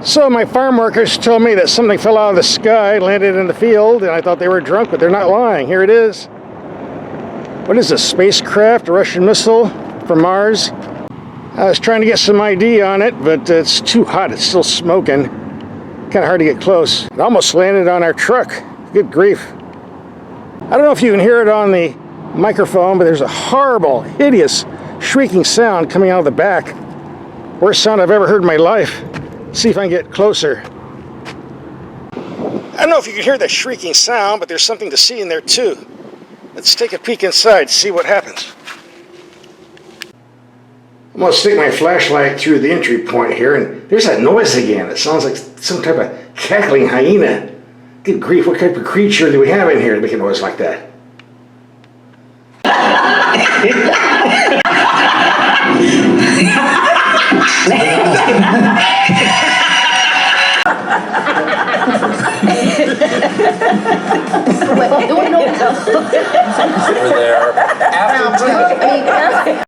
So my farm workers told me that something fell out of the sky, landed in the field, and I thought they were drunk, but they're not lying. Here it is. What is this, spacecraft, a Russian missile from Mars? I was trying to get some ID on it, but it's too hot. It's still smoking. Kind of hard to get close. It almost landed on our truck. Good grief. I don't know if you can hear it on the microphone, but there's a horrible, hideous, shrieking sound coming out of the back. Worst sound I've ever heard in my life. See if I can get closer. I don't know if you can hear that shrieking sound, but there's something to see in there too. Let's take a peek inside, see what happens. I'm going to stick my flashlight through the entry point here, and there's that noise again. It sounds like some type of cackling hyena. Good grief, what type of creature do we have in here to make a noise like that? Bueno,